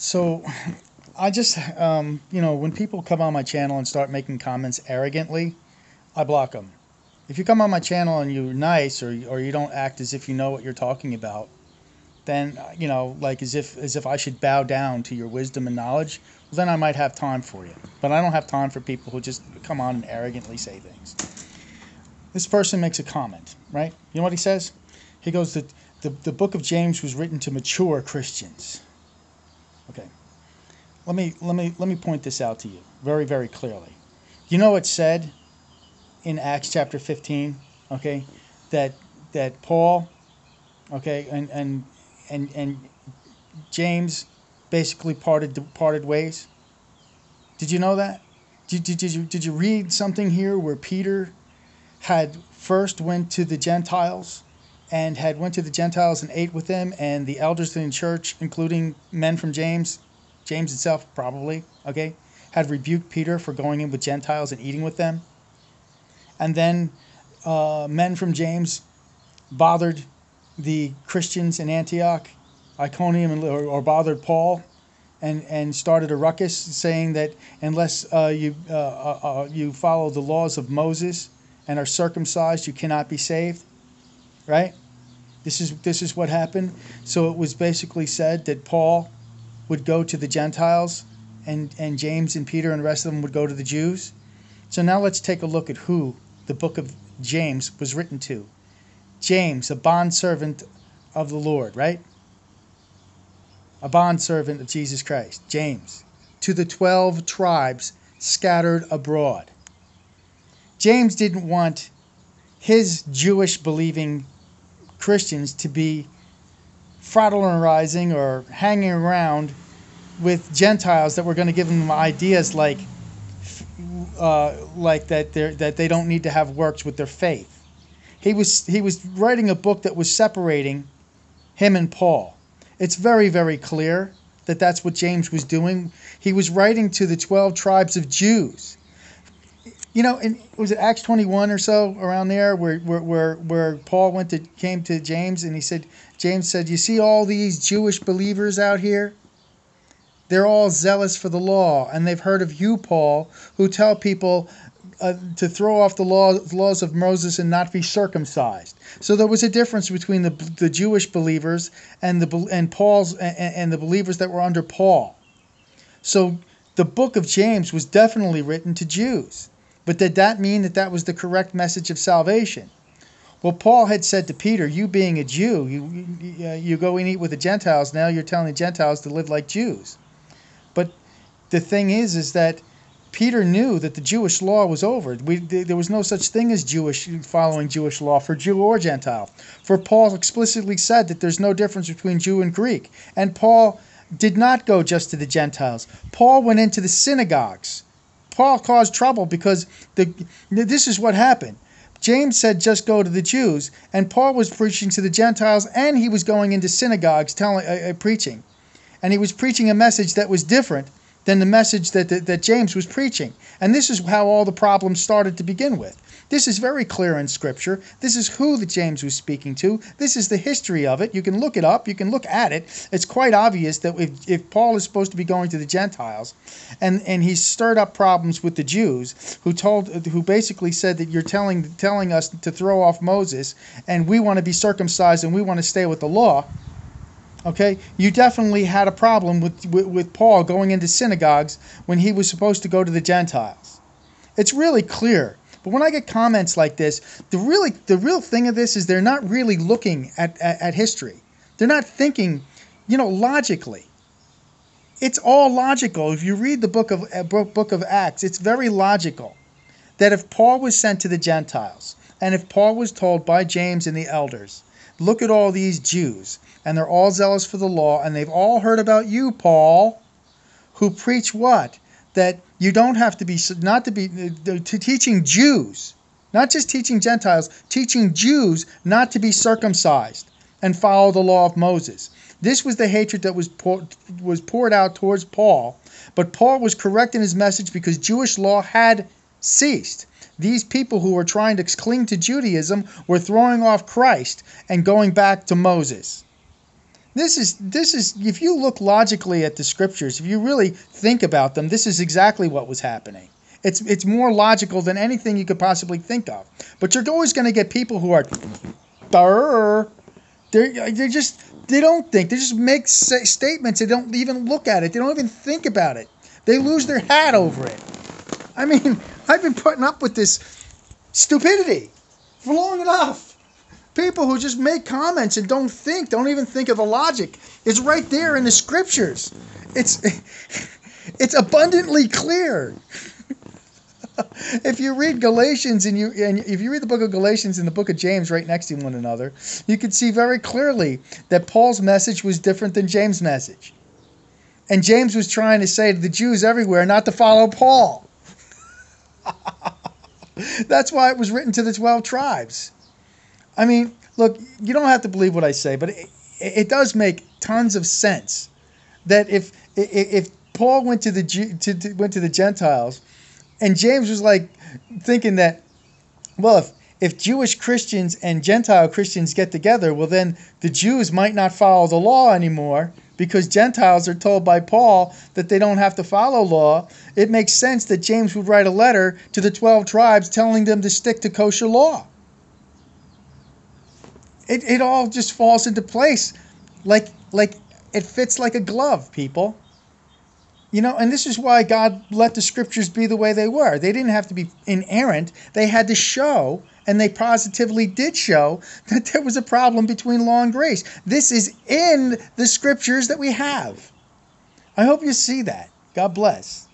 So I just, when people come on my channel and start making comments arrogantly, I block them. If you come on my channel and you're nice or you don't act as if you know what you're talking about, then like as if I should bow down to your wisdom and knowledge, well, then I might have time for you. But I don't have time for people who just come on and arrogantly say things. This person makes a comment, right? You know what he says? He goes that the book of James was written to mature Christians. Okay. Let me point this out to you very, very clearly. You know it said in Acts chapter 15, okay, that Paul, okay, and James basically parted ways. Did you know that? Did you read something here where Peter had first went to the Gentiles and ate with them, and the elders in the church, including men from James itself probably, okay, had rebuked Peter for going in with Gentiles and eating with them. And then men from James bothered the Christians in Antioch, Iconium, or bothered Paul, and started a ruckus saying that unless you follow the laws of Moses and are circumcised, you cannot be saved. Right? This is what happened. So it was basically said that Paul would go to the Gentiles, and James and Peter and the rest of them would go to the Jews. So now let's take a look at who the book of James was written to. James, a bondservant of the Lord, right? A bondservant of Jesus Christ. James, to the 12 tribes scattered abroad. James didn't want his Jewish believing Christians to be fraternizing or hanging around with Gentiles that were going to give them ideas like that they don't need to have works with their faith. He was writing a book that was separating him and Paul. It's very, very clear that that's what James was doing. He was writing to the 12 tribes of Jews. Was it Acts 21 or so around there where Paul came to James, and James said, "You see all these Jewish believers out here? They're all zealous for the law, and they've heard of you, Paul, who tell people to throw off the laws of Moses and not be circumcised." So there was a difference between the Jewish believers and the believers that were under Paul. So the book of James was definitely written to Jews. But did that mean that was the correct message of salvation? Well, Paul had said to Peter, "You being a Jew, you go and eat with the Gentiles. Now you're telling the Gentiles to live like Jews." But the thing is that Peter knew that the Jewish law was over. There was no such thing as following Jewish law for Jew or Gentile. For Paul explicitly said that there's no difference between Jew and Greek. And Paul did not go just to the Gentiles. Paul went into the synagogues. Paul caused trouble because this is what happened. James said just go to the Jews, and Paul was preaching to the Gentiles, and he was going into synagogues preaching. And he was preaching a message that was different than the message that James was preaching. And this is how all the problems started to begin with. This is very clear in Scripture. This is who that James was speaking to. This is the history of it. You can look it up. You can look at it. It's quite obvious that if Paul is supposed to be going to the Gentiles, and he stirred up problems with the Jews, who basically said that you're telling us to throw off Moses, and we want to be circumcised and we want to stay with the law. Okay, you definitely had a problem with Paul going into synagogues when he was supposed to go to the Gentiles. It's really clear. But when I get comments like this, the real thing of this is they're not really looking at history. They're not thinking, logically. It's all logical. If you read the book of Acts, it's very logical that if Paul was sent to the Gentiles, and if Paul was told by James and the elders, look at all these Jews, and they're all zealous for the law, and they've all heard about you, Paul, who preach what? That you don't have to be, teaching Jews, not just teaching Gentiles, teaching Jews not to be circumcised and follow the law of Moses. This was the hatred that was poured out towards Paul, but Paul was correct in his message because Jewish law had ceased. These people who were trying to cling to Judaism were throwing off Christ and going back to Moses. This is if you look logically at the scriptures, if you really think about them, this is exactly what was happening. It's more logical than anything you could possibly think of. But you're always going to get people who are, they don't think. They just make statements. They don't even look at it. They don't even think about it. They lose their hat over it. I mean, I've been putting up with this stupidity for long enough. People who just make comments and don't even think of the logic. It's right there in the scriptures. It's abundantly clear. If you read Galatians and if you read the book of Galatians and the book of James right next to one another, you can see very clearly that Paul's message was different than James' message. And James was trying to say to the Jews everywhere not to follow Paul. That's why it was written to the 12 tribes. I mean, look, you don't have to believe what I say, but it does make tons of sense that if Paul went to the Gentiles, and James was like thinking that, well, if Jewish Christians and Gentile Christians get together, well, then the Jews might not follow the law anymore because Gentiles are told by Paul that they don't have to follow law. It makes sense that James would write a letter to the 12 tribes telling them to stick to kosher law. It all just falls into place like it fits like a glove, people. You know, and this is why God let the scriptures be the way they were. They didn't have to be inerrant. They had to show, and they positively did show, that there was a problem between law and grace. This is in the scriptures that we have. I hope you see that. God bless.